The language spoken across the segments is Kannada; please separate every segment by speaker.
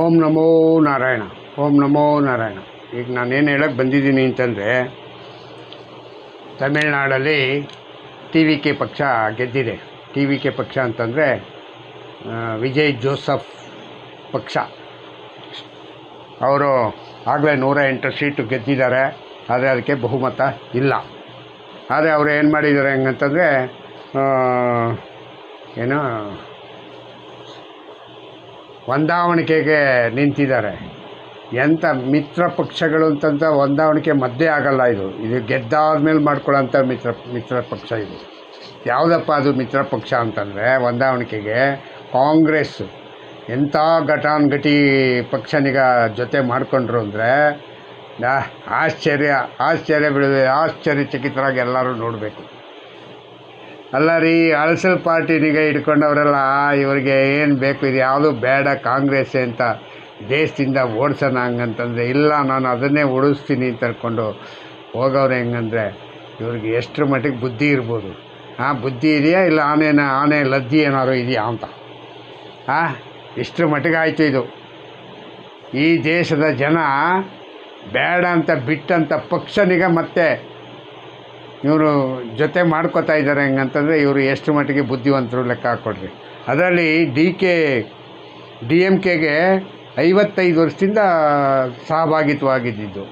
Speaker 1: ಓಂ ನಮೋ ನಾರಾಯಣ. ಓಂ ನಮೋ ನಾರಾಯಣ. ಈಗ ನಾನೇನು ಹೇಳಕ್ಕೆ ಬಂದಿದ್ದೀನಿ ಅಂತಂದರೆ, ತಮಿಳ್ನಾಡಲ್ಲಿ ಟಿ ವಿ ಕೆ ಪಕ್ಷ ಗೆದ್ದಿದೆ. ಟಿ ವಿ ಕೆ ಪಕ್ಷ ಅಂತಂದರೆ ವಿಜಯ್ ಜೋಸಫ್ ಪಕ್ಷ. ಅವರು ಆಗಲೇ 108 ಸೀಟು ಗೆದ್ದಿದ್ದಾರೆ. ಆದರೆ ಅದಕ್ಕೆ ಬಹುಮತ ಇಲ್ಲ. ಆದರೆ ಅವರು ಏನು ಮಾಡಿದ್ದಾರೆ ಹೆಂಗಂತಂದರೆ, ಏನು ಹೊಂದಾವಣಿಕೆಗೆ ನಿಂತಿದ್ದಾರೆ. ಎಂಥ ಮಿತ್ರ ಪಕ್ಷಗಳು ಅಂತಂತ ಹೊಂದಾವಣಿಕೆ ಮಧ್ಯೆ ಆಗಲ್ಲ. ಇದು ಗೆದ್ದಾದ್ಮೇಲೆ ಮಾಡ್ಕೊಳ್ಳೋಂಥ ಮಿತ್ರ ಪಕ್ಷ ಇದು. ಯಾವುದಪ್ಪ ಅದು ಮಿತ್ರ ಪಕ್ಷ ಅಂತಂದರೆ, ಹೊಂದಾವಣಿಕೆಗೆ ಕಾಂಗ್ರೆಸ್ ಎಂಥ ಘಟಾನುಘಟಿ ಪಕ್ಷನಿಗ ಜೊತೆ ಮಾಡಿಕೊಂಡ್ರು ಅಂದರೆ ಆಶ್ಚರ್ಯಚಕಿತರಾಗಿ ಎಲ್ಲರೂ ನೋಡಬೇಕು. ಅಲ್ಲ ರೀ, ಅಳಸಲ್ ಪಾರ್ಟಿನಿಗೆ ಹಿಡ್ಕೊಂಡವರೆಲ್ಲ ಇವ್ರಿಗೆ ಏನು ಬೇಕು, ಇದು ಯಾವುದು ಬೇಡ ಕಾಂಗ್ರೆಸ್ ಅಂತ ದೇಶದಿಂದ ಓಡಿಸೋಣ ಹಂಗಂತಂದರೆ, ಇಲ್ಲ ನಾನು ಅದನ್ನೇ ಓಡಿಸ್ತೀನಿ ಅಂತ ಹೇಳ್ಕೊಂಡು ಹೋಗೋರು. ಹೆಂಗಂದರೆ ಇವ್ರಿಗೆ ಎಷ್ಟರ ಮಟ್ಟಿಗೆ ಬುದ್ಧಿ ಇರ್ಬೋದು. ಬುದ್ಧಿ ಇದೆಯಾ ಇಲ್ಲ ಆನೆ ಲದ್ದಿ ಏನಾದ್ರು ಇದೆಯಾ ಅಂತ ಇಷ್ಟರ ಮಟ್ಟಿಗೆ ಆಯಿತು ಇದು. ಈ ದೇಶದ ಜನ ಬೇಡ ಅಂತ ಬಿಟ್ಟಂಥ ಪಕ್ಷನಿಗೆ ಮತ್ತೆ ಇವರು ಜೊತೆ ಮಾಡ್ಕೋತಾ ಇದ್ದಾರೆ. ಹೆಂಗಂತಂದರೆ ಇವರು ಎಷ್ಟು ಮಟ್ಟಿಗೆ ಬುದ್ಧಿವಂತರು ಲೆಕ್ಕ ಹಾಕ್ಕೊಡ್ರಿ. ಅದರಲ್ಲಿ ಡಿ ಎಮ್ ಕೆಗೆ 55 ವರ್ಷದಿಂದ ಸಹಭಾಗಿತ್ವವಾಗಿದ್ದು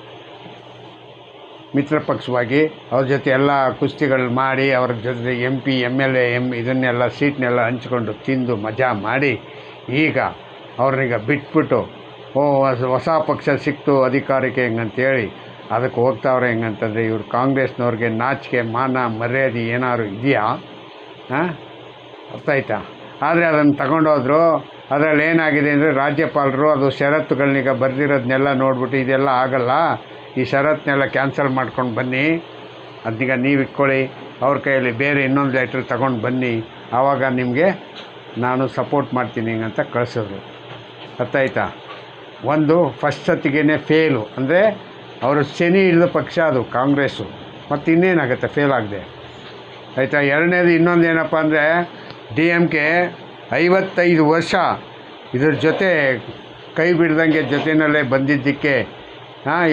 Speaker 1: ಮಿತ್ರ ಪಕ್ಷವಾಗಿ ಅವ್ರ ಜೊತೆ ಎಲ್ಲ ಕುಸ್ತಿಗಳು ಮಾಡಿ, ಅವ್ರ ಜೊತೆ MP MLA ಇದನ್ನೆಲ್ಲ ಸೀಟ್ನೆಲ್ಲ ಹಂಚ್ಕೊಂಡು ತಿಂದು ಮಜಾ ಮಾಡಿ, ಈಗ ಅವ್ರನ್ನೀಗ ಬಿಟ್ಬಿಟ್ಟು ಹೊಸ ಪಕ್ಷ ಸಿಕ್ತು ಅಧಿಕಾರಕ್ಕೆ ಹೆಂಗಂತೇಳಿ ಅದಕ್ಕೆ ಹೋಗ್ತಾವ್ರೆ. ಹೆಂಗಂತಂದರೆ ಇವರು ಕಾಂಗ್ರೆಸ್ನವ್ರಿಗೆ ನಾಚಿಕೆ ಮಾನ ಮರ್ಯಾದೆ ಏನಾದ್ರು ಇದೆಯಾ? ಅರ್ಥ ಆಯ್ತಾ? ಆದರೆ ಅದನ್ನು ತಗೊಂಡೋದ್ರು. ಅದರಲ್ಲಿ ಏನಾಗಿದೆ ಅಂದರೆ, ರಾಜ್ಯಪಾಲರು ಅದು ಷರತ್ತುಗಳನ್ನೀಗ ಬರೆದಿರೋದನ್ನೆಲ್ಲ ನೋಡ್ಬಿಟ್ಟು ಇದೆಲ್ಲ ಆಗಲ್ಲ, ಈ ಷರತ್ತನ್ನೆಲ್ಲ ಕ್ಯಾನ್ಸಲ್ ಮಾಡ್ಕೊಂಡು ಬನ್ನಿ, ಅದನ್ನೀಗ ನೀವು ಇಟ್ಕೊಳ್ಳಿ, ಅವ್ರ ಕೈಯಲ್ಲಿ ಬೇರೆ ಇನ್ನೊಂದು ಲೆಟ್ರ್ ತಗೊಂಡು ಬನ್ನಿ, ಆವಾಗ ನಿಮಗೆ ನಾನು ಸಪೋರ್ಟ್ ಮಾಡ್ತೀನಿ ಹಿಂಗಂತ ಕಳಿಸೋದು. ಅರ್ಥ ಆಯ್ತಾ? ಒಂದು ಫಸ್ಟ್ ಸತಿಗೇ ಫೇಲು ಅಂದರೆ ಅವರು ಶನಿ ಹಿಡಿದ ಪಕ್ಷ ಅದು ಕಾಂಗ್ರೆಸ್ಸು. ಮತ್ತು ಇನ್ನೇನಾಗುತ್ತೆ ಫೇಲ್ ಆಗದೆ? ಆಯಿತಾ? ಎರಡನೇದು ಇನ್ನೊಂದು ಏನಪ್ಪ ಅಂದರೆ, DMK 55 ವರ್ಷ ಇದ್ರ ಜೊತೆ ಕೈ ಬಿಡ್ದಂಗೆ ಜೊತೆಯಲ್ಲೇ ಬಂದಿದ್ದಕ್ಕೆ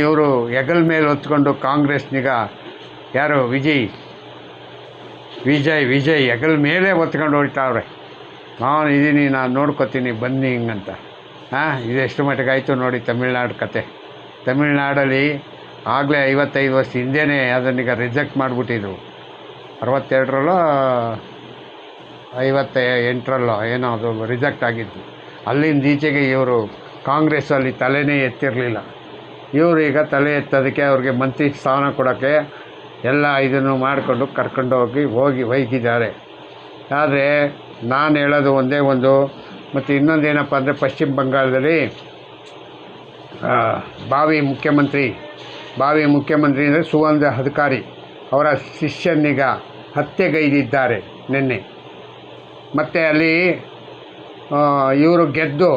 Speaker 1: ಇವರು ಹೆಗಲ ಮೇಲೆ ಹೊತ್ಕೊಂಡು ಕಾಂಗ್ರೆಸ್ನಿಗ ಯಾರು ವಿಜಯ್ ಹೆಗಲ ಮೇಲೆ ಹೊತ್ಕೊಂಡು ಹೊರಟಾವ್ರೆ. ನಾನು ಇದ್ದೀನಿ, ನಾನು ನೋಡ್ಕೊತೀನಿ ಬನ್ನಿ ಹಿಂಗಂತ. ಇದೆಷ್ಟು ಮಟ್ಟಿಗೆ ಆಯಿತು ನೋಡಿ ತಮಿಳ್ನಾಡು ಕತೆ. ತಮಿಳ್ನಾಡಲ್ಲಿ ಆಗಲೇ 55 ವರ್ಷ ಹಿಂದೆಯೇ ಅದನ್ನೀಗ ರಿಜೆಕ್ಟ್ ಮಾಡಿಬಿಟ್ಟಿದ್ರು. 62ರಲ್ಲೋ 58ರಲ್ಲೋ ಏನೋ ಅದು ರಿಜೆಕ್ಟ್ ಆಗಿದ್ದು. ಅಲ್ಲಿಂದ ಈಚೆಗೆ ಇವರು ಕಾಂಗ್ರೆಸ್ಸಲ್ಲಿ ತಲೆನೇ ಎತ್ತಿರಲಿಲ್ಲ. ಇವರು ಈಗ ತಲೆ ಎತ್ತೋದಕ್ಕೆ ಅವ್ರಿಗೆ ಮಂತ್ರಿ ಸ್ಥಾನ ಕೊಡೋಕ್ಕೆ ಎಲ್ಲ ಇದನ್ನು ಮಾಡಿಕೊಂಡು ಕರ್ಕೊಂಡು ಹೋಗಿ ಒಯ್ಗಿದ್ದಾರೆ. ಆದರೆ ನಾನು ಹೇಳೋದು ಒಂದೇ ಒಂದು. ಮತ್ತು ಇನ್ನೊಂದೇನಪ್ಪ ಅಂದರೆ, ಪಶ್ಚಿಮ ಬಂಗಾಳದಲ್ಲಿ ಭಾವಿ ಮುಖ್ಯಮಂತ್ರಿ ಅಂದರೆ ಸುವೇಂದು ಅಧಿಕಾರಿ ಅವರ ಶಿಷ್ಯನಿಗ ಹತ್ಯೆಗೈದಿದ್ದಾರೆ ನಿನ್ನೆ. ಮತ್ತು ಅಲ್ಲಿ ಇವರು ಗೆದ್ದು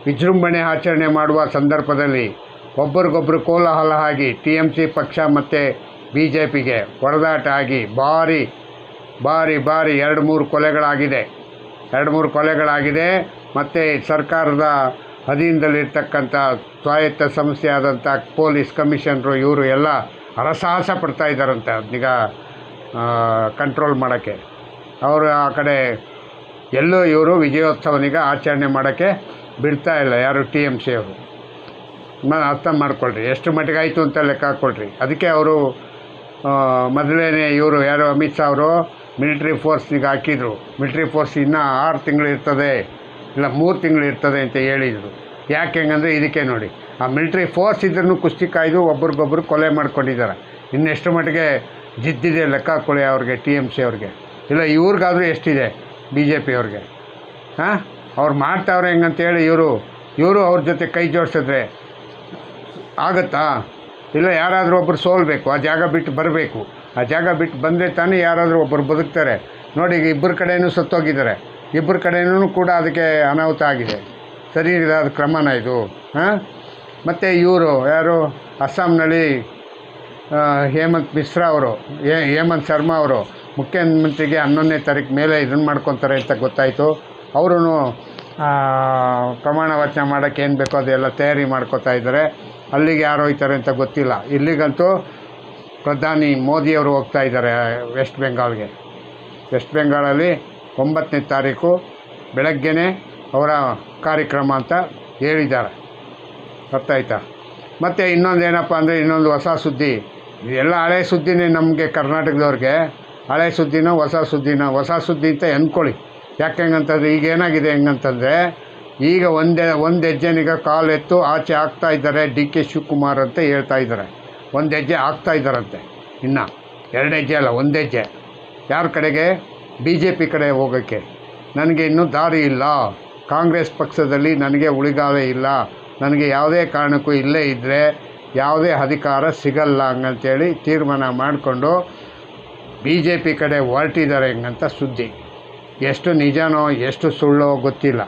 Speaker 1: ವಿಜೃಂಭಣೆ ಆಚರಣೆ ಮಾಡುವ ಸಂದರ್ಭದಲ್ಲಿ ಒಬ್ಬರಿಗೊಬ್ಬರು ಕೋಲಾಹಲ ಆಗಿ TMC ಪಕ್ಷ ಮತ್ತು BJPಗೆ ಹೊಡೆದಾಟ ಆಗಿ ಭಾರಿ 2-3 ಕೊಲೆಗಳಾಗಿದೆ. ಮತ್ತು ಸರ್ಕಾರದ ಅಧೀನದಲ್ಲಿರ್ತಕ್ಕಂಥ ಸ್ವಾಯತ್ತ ಸಂಸ್ಥೆ ಆದಂಥ ಪೊಲೀಸ್ ಕಮಿಷನರು ಇವರು ಎಲ್ಲ ಹರಸಾಹಸ ಪಡ್ತಾ ಇದ್ದಾರಂತೆ ಅದನ್ನೀಗ ಕಂಟ್ರೋಲ್ ಮಾಡೋಕ್ಕೆ. ಅವರು ಆ ಕಡೆ ಎಲ್ಲೂ ಇವರು ವಿಜಯೋತ್ಸವನೀಗ ಆಚರಣೆ ಮಾಡೋಕ್ಕೆ ಬಿಡ್ತಾ ಇಲ್ಲ, ಯಾರು TMC ಅವರು. ಅರ್ಥ ಮಾಡ್ಕೊಳ್ರಿ ಎಷ್ಟು ಮಟ್ಟಿಗೆ ಆಯಿತು ಅಂತ ಲೆಕ್ಕ ಹಾಕ್ಕೊಳ್ರಿ. ಅದಕ್ಕೆ ಅವರು ಮೊದಲೇ ಇವರು ಯಾರು ಅಮಿತ್ ಶಾ ಅವರು ಮಿಲಿಟ್ರಿ ಫೋರ್ಸ್ನಿಗೆ ಹಾಕಿದರು. ಮಿಲಿಟ್ರಿ ಫೋರ್ಸ್ ಇನ್ನೂ 6 ತಿಂಗಳು ಇರ್ತದೆ, ಇಲ್ಲ 3 ತಿಂಗಳು ಇರ್ತದೆ ಅಂತ ಹೇಳಿದರು. ಯಾಕೆ ಹೆಂಗಂದರೆ ಇದಕ್ಕೆ ನೋಡಿ, ಆ ಮಿಲಿಟ್ರಿ ಫೋರ್ಸ್ ಇದ್ರೂ ಕುಸ್ತಿ ಕಾಯ್ದು ಒಬ್ರಿಗೊಬ್ರು ಕೊಲೆ ಮಾಡ್ಕೊಂಡಿದ್ದಾರೆ. ಇನ್ನೆಷ್ಟು ಮಟ್ಟಿಗೆ ಜಿದ್ದಿದೆ ಲೆಕ್ಕ ಹಾಕ್ಕೊಳ್ಳಿ ಅವ್ರಿಗೆ, TMC ಅವ್ರಿಗೆ. ಇಲ್ಲ ಇವ್ರಿಗಾದರೂ ಎಷ್ಟಿದೆ BJP ಅವ್ರಿಗೆ? ಅವ್ರು ಮಾಡ್ತಾವ್ರೆ ಹೆಂಗಂತೇಳಿ ಇವರು ಅವ್ರ ಜೊತೆ ಕೈ ಜೋಡಿಸಿದ್ರೆ ಆಗುತ್ತಾ? ಇಲ್ಲ ಯಾರಾದರೂ ಒಬ್ಬರು ಸೋಲ್ಬೇಕು, ಆ ಜಾಗ ಬಿಟ್ಟು ಬರಬೇಕು. ಆ ಜಾಗ ಬಿಟ್ಟು ಬಂದರೆ ತಾನೇ ಯಾರಾದರೂ ಒಬ್ಬರು ಬದುಕ್ತಾರೆ. ನೋಡಿ, ಈಗ ಇಬ್ಬರ ಕಡೆಯೂ ಸತ್ತೋಗಿದ್ದಾರೆ, ಇಬ್ಬರ ಕಡೆಯೂ ಕೂಡ ಅದಕ್ಕೆ ಅನಾಹುತ ಆಗಿದೆ. ಸರಿ ಇದಾದ ಕ್ರಮನ ಇದು? ಮತ್ತು ಇವರು ಯಾರು ಅಸ್ಸಾಂನಲ್ಲಿ ಹೇಮಂತ್ ಶರ್ಮಾ ಅವರು ಮುಖ್ಯಮಂತ್ರಿಗೆ 11ನೇ ತಾರೀಕು ಮೇಲೆ ಇದನ್ನು ಮಾಡ್ಕೊತಾರೆ ಅಂತ ಗೊತ್ತಾಯಿತು. ಅವರು ಪ್ರಮಾಣ ವಚನ ಮಾಡೋಕ್ಕೆ ಏನು ಬೇಕೋ ಅದೆಲ್ಲ ತಯಾರಿ ಮಾಡ್ಕೋತಾ ಇದ್ದಾರೆ. ಅಲ್ಲಿಗೆ ಯಾರು ಹೋಗ್ತಾರೆ ಅಂತ ಗೊತ್ತಿಲ್ಲ. ಇಲ್ಲಿಗಂತೂ ಪ್ರಧಾನಿ ಮೋದಿಯವರು ಹೋಗ್ತಾ ಇದ್ದಾರೆ ವೆಸ್ಟ್ ಬೆಂಗಾಲ್ಗೆ. ವೆಸ್ಟ್ ಬೆಂಗಾಲಲ್ಲಿ 9ನೇ ತಾರೀಕು ಬೆಳಗ್ಗೆನೇ ಅವರ ಕಾರ್ಯಕ್ರಮ ಅಂತ ಹೇಳಿದ್ದಾರೆ. ಅರ್ಥ ಆಯ್ತಾ? ಮತ್ತು ಇನ್ನೊಂದು ಏನಪ್ಪ ಅಂದರೆ, ಇನ್ನೊಂದು ಹೊಸ ಸುದ್ದಿ. ಇದೆಲ್ಲ ಹಳೆ ಸುದ್ದಿನೇ ನಮಗೆ ಕರ್ನಾಟಕದವ್ರಿಗೆ. ಹಳೆ ಸುದ್ದಿನ ಹೊಸ ಸುದ್ದಿ ಅಂತ ಅಂದ್ಕೊಳ್ಳಿ. ಯಾಕೆ ಹೆಂಗಂತಂದರೆ, ಈಗ ಏನಾಗಿದೆ ಹೆಂಗಂತಂದರೆ, ಈಗ ಒಂದು ಹೆಜ್ಜೆನೀಗ ಕಾಲೆತ್ತು ಆಚೆ ಆಗ್ತಾ ಇದ್ದಾರೆ DK ಶಿವಕುಮಾರ್ ಅಂತ ಹೇಳ್ತಾ ಇದ್ದಾರೆ. ಒಂದು ಹೆಜ್ಜೆ ಆಗ್ತಾ ಇದ್ದಾರಂತೆ. ಇನ್ನು 2 ಹೆಜ್ಜೆ ಅಲ್ಲ, 1 ಹೆಜ್ಜೆ. ಯಾರ ಕಡೆಗೆ? BJP ಕಡೆ ಹೋಗೋಕ್ಕೆ. ನನಗೆ ಇನ್ನೂ ದಾರಿ ಇಲ್ಲ, ಕಾಂಗ್ರೆಸ್ ಪಕ್ಷದಲ್ಲಿ ನನಗೆ ಉಳಿಗಾಲ ಇಲ್ಲ, ನನಗೆ ಯಾವುದೇ ಕಾರಣಕ್ಕೂ ಇಲ್ಲೇ ಇದ್ದರೆ ಯಾವುದೇ ಅಧಿಕಾರ ಸಿಗಲ್ಲ ಹಂಗಂತೇಳಿ ತೀರ್ಮಾನ ಮಾಡಿಕೊಂಡು BJP ಕಡೆ ಹೊರಟಿದ್ದಾರೆ ಹೆಂಗಂತ ಸುದ್ದಿ. ಎಷ್ಟು ನಿಜನೋ ಎಷ್ಟು ಸುಳ್ಳೋ ಗೊತ್ತಿಲ್ಲ.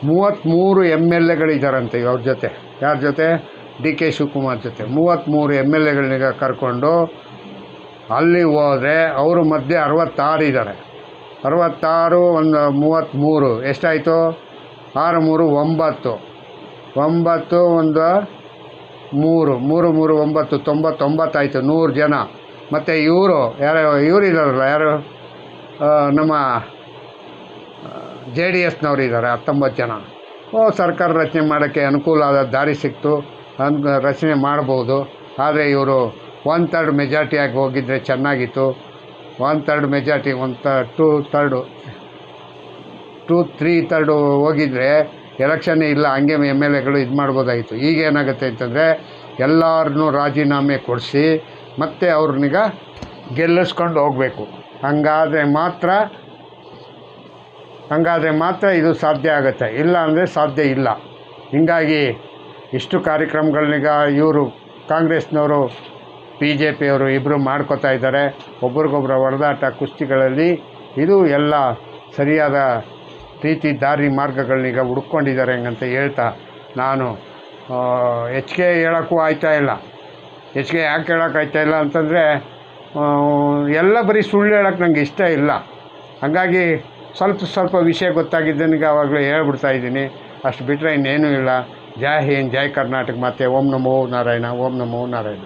Speaker 1: 33 MLAಗಳಿದ್ದಾರಂತೆ ಅವ್ರ ಜೊತೆ. ಯಾರ ಜೊತೆ? DK ಶಿವಕುಮಾರ್ ಜೊತೆ 33 MLAಗಳನ್ನ ಕರ್ಕೊಂಡು ಅಲ್ಲಿ ಹೋದರೆ ಅವರು ಮಧ್ಯೆ 66 ಇದ್ದಾರೆ. 66 ಒಂದು 33 ಎಷ್ಟಾಯಿತು? 6 3 9 9 ಒಂದು 3 3 3 9 99 ಆಯಿತು. 100 ಜನ. ಮತ್ತು ಇವರು ಇದ್ದಾರಲ್ಲ, ಯಾರು? ನಮ್ಮ JDSನವ್ರು ಇದ್ದಾರೆ 19 ಜನ. ಸರ್ಕಾರ ರಚನೆ ಮಾಡೋಕ್ಕೆ ಅನುಕೂಲ ಆದ ದಾರಿ ಸಿಕ್ತು, ರಚನೆ ಮಾಡ್ಬೋದು. ಆದರೆ ಇವರು 1/3 ಮೆಜಾರಿಟಿಯಾಗಿ ಹೋಗಿದ್ದರೆ ಚೆನ್ನಾಗಿತ್ತು. 1/3 ಮೆಜಾರಿಟಿ 2/3 ಹೋಗಿದ್ರೆ ಎಲೆಕ್ಷನ್ನೇ ಇಲ್ಲ, ಹಂಗೆ MLAಗಳು ಇದು ಮಾಡ್ಬೋದಾಗಿತ್ತು. ಈಗ ಏನಾಗುತ್ತೆ ಅಂತಂದರೆ, ಎಲ್ಲರನ್ನೂ ರಾಜೀನಾಮೆ ಕೊಡಿಸಿ ಮತ್ತೆ ಅವ್ರನ್ನೀಗ ಗೆಲ್ಲಿಸ್ಕೊಂಡು ಹೋಗಬೇಕು. ಹಂಗಾದರೆ ಮಾತ್ರ ಇದು ಸಾಧ್ಯ ಆಗುತ್ತೆ. ಇಲ್ಲ ಅಂದರೆ ಸಾಧ್ಯ ಇಲ್ಲ. ಹೀಗಾಗಿ ಇಷ್ಟು ಕಾರ್ಯಕ್ರಮಗಳನ್ನೀಗ ಇವರು ಕಾಂಗ್ರೆಸ್ನವರು BJPಯವರು ಇಬ್ಬರು ಮಾಡ್ಕೋತಾ ಇದ್ದಾರೆ. ಒಬ್ರಿಗೊಬ್ಬರ ಹೊಡೆದಾಟ ಕುಸ್ತಿಗಳಲ್ಲಿ. ಇದು ಎಲ್ಲ ಸರಿಯಾದ ರೀತಿ ದಾರಿ ಮಾರ್ಗಗಳನ್ನೀಗ ಹುಡ್ಕೊಂಡಿದ್ದಾರೆ ಹಂಗಂತ ಹೇಳ್ತಾ, ನಾನು ಹೆಚ್ಚಿಗೆ ಹೇಳೋಕ್ಕೂ ಆಯ್ತಾಯಿಲ್ಲ. ಹೆಚ್ಚಿಗೆ ಯಾಕೆ ಹೇಳೋಕ್ಕಾಯ್ತಾಯಿಲ್ಲ ಅಂತಂದರೆ, ಎಲ್ಲ ಬರೀ ಸುಳ್ಳು ಹೇಳೋಕ್ಕೆ ನಂಗೆ ಇಷ್ಟ ಇಲ್ಲ. ಹಾಗಾಗಿ ಸ್ವಲ್ಪ ವಿಷಯ ಗೊತ್ತಾಗಿದ್ದನಿಗೆ ಆವಾಗಲೇ ಹೇಳ್ಬಿಡ್ತಾ ಇದ್ದೀನಿ. ಅಷ್ಟು ಬಿಟ್ಟರೆ ಇನ್ನೇನೂ ಇಲ್ಲ. ಜೈ ಹಿಂದ್, ಜೈ ಕರ್ನಾಟಕ. ಮತ್ತು ಓಂ ನಮೋ ನಾರಾಯಣ, ಓಂ ನಮೋ ನಾರಾಯಣ.